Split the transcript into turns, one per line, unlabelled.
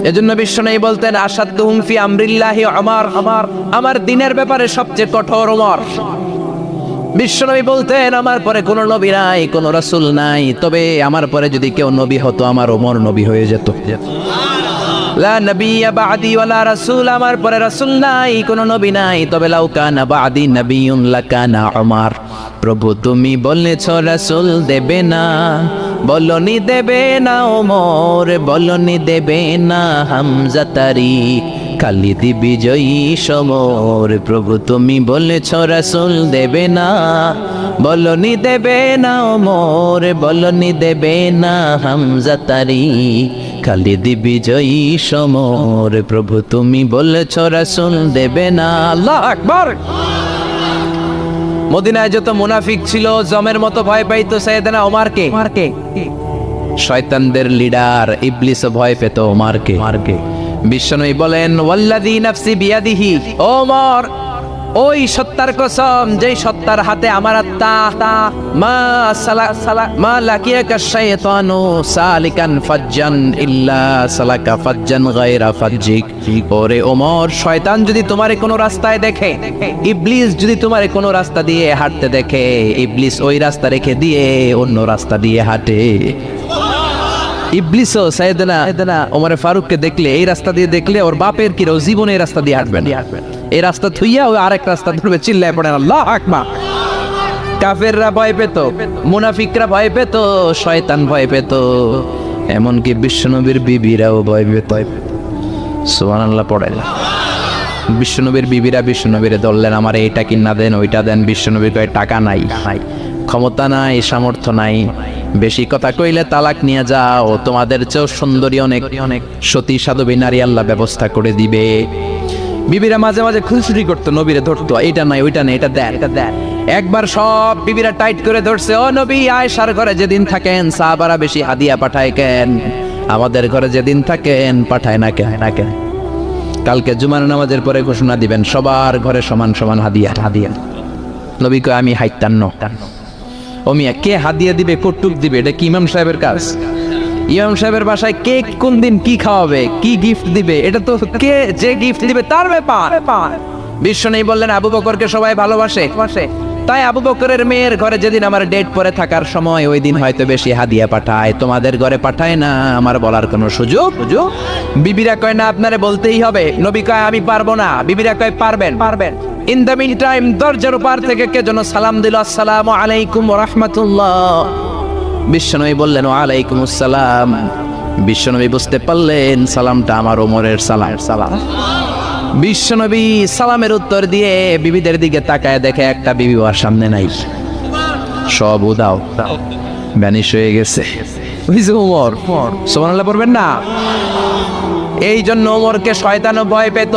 এজন্য বিশ্বনবী বলতেন আসাদুহুম ফি আমরিল্লাহি ওমর, আমার দ্বীনের ব্যাপারে সবচেয়ে কঠোর ওমর। বিশ্বনবী বলতেন আমার পরে কোনো নবী নাই, কোনো রাসূল নাই, তবে আমার পরে যদি কেউ নবী হতো আমার ওমর নবী হয়ে যেত। লা নবিয়্যা বা'দি ওয়ালা রাসূল, আমার পরে রাসূল নাই, কোনো নবী নাই, তবে লাউ কানা বা'দি নবিয়্যুন লাকানা ওমর। প্রভু তুমি বলেছ রাসূল দেবে না, বলনি দেবে না ওমর, বলনি দেবে না হামজা তারি, খালিদ বিজয়ী সমর। প্রভু তুমি বলেছ রাসূল দেবে না, বলনি দেবে না ওমর, বলনি দেবে না হামজা তারি, খালিদ বিজয়ী সমর। প্রভু তুমি বলেছ রাসূল দেবে না। আল্লাহু আকবার। মদিনায় যত মুনাফিক ছিল জমের মতো ভয় পাইতো সাইয়েদনা ওমরকে। শয়তানদের লিডার ইবলিসও ভয় পেত ওমরকে। বিশ্বনবী বলেন ওয়াল্লাযী নাফসি বিয়াদিহি, ওমর ওই সত্তার কসম যেই সত্তার হাতে আমার আত্মা, মা লাকিয়াকা শাইতানু সালিকান ফাজ্জান ইল্লা সালাকা ফাজ্জান গায়রা ফাজ্জিক। ওরে ওমর, শয়তান যদি তোমারে কোনো রাস্তায় দেখে, ইবলিস যদি তোমারে কোনো রাস্তা দিয়ে হাঁটতে দেখে, ইবলিস ওই রাস্তা রেখে দিয়ে অন্য রাস্তা দিয়ে হাঁটে। ইবলিসও সাইয়েদনা ওমর ফারুককে দেখলে, এই রাস্তা দিয়ে দেখলে ওর বাপের কি জীবনে এই রাস্তা দিয়ে হাঁটবেন, এই রাস্তা থুইয়া ওই আরেক রাস্তা ধরবে, চিল্লায় পড়েন আল্লাহু আকবার। কাফেররা ভয় পেত, মুনাফিকরা ভয় পেত, শয়তান ভয় পেত, এমনকি বিশ্বনবীর বিবিরাও ভয় পেত। সুবহানাল্লাহ পড়েন। বিশ্বনবীর বিবিরা বিশ্বনবীরে ধরলেন, আমার এইটা কিনা দেন, ওইটা দেন। বিশ্বনবী কয় টাকা নাই, ক্ষমতা নাই, সামর্থ্য নাই, বেশি কথা কইলে তালাক নিয়ে যাও, তোমাদের চেয়েও সুন্দরী অনেক সতী সাধবী নারী আল্লাহ ব্যবস্থা করে দিবে। বিবিরা মাঝে মাঝে খুনসুটি করতো, নবীরে ধরতো, এটা নাই ওইটা নেই, এটা দেন, এটা দেন। একবার সব বিবিরা টাইট করে ধরছে, ও নবী আয়েশার ঘরে যেদিন থাকেন সাহাবারা বেশি হাদিয়া পাঠায় কেন, আমাদের ঘরে যেদিন থাকেন পাঠায় না কেন? কালকে জুমার নামাজের পরে ঘোষণা দিবেন সবার ঘরে সমান সমান হাদিয়া। নবী কয় আমি হাইতান্ন। ও মিয়া, কে হাদিয়া দিবে, কটুক দিবে, এটা কি ইমাম সাহেবের কাজ? ইমাম সাহেবের বাসায় কে কোন দিন কি খাওয়াবে, কি গিফট দিবে, এটা তো কে যে গিফট দিবে তার ব্যাপার। বিশ্বনবী বললেন আবু বকরকে সবাই ভালোবাসে, তাই আবু বকরের মেয়ের ঘরে যেদিন আমার ডেট পরে থাকার সময়, ওই দিন হয়তো বেশি হাদিয়া পাঠায়, তোমাদের ঘরে পাঠায় না, আমার বলার কোনো সুযোগ। বিবিরা কয় না, আপনারে বলতেই হবে। নবী কয় আমি পারবো না। বিবিরা কয় পারবেন। ইন দ্য মিন টাইম দরজার পার থেকে কে যেন সালাম দিল, আসসালামু আলাইকুম ওয়া রাহমাতুল্লাহ। বিশ্বনবী বললেন ওয়া আলাইকুমুস সালাম। বিশ্বনবী বুঝতে পারলেন সালামটা আমার ওমরের সালাম। বিশ্বনবী সালামের উত্তর দিয়ে বিবিদের দিকে তাকায়, দেখে একটা বিবি ওর সামনে নাই, সব উদাও, ভ্যানিশ হয়ে গেছে। ওমর সুবহানাল্লাহ পড়বেন না? এই জন্য ওমরকে শয়তানও ভয় পেত।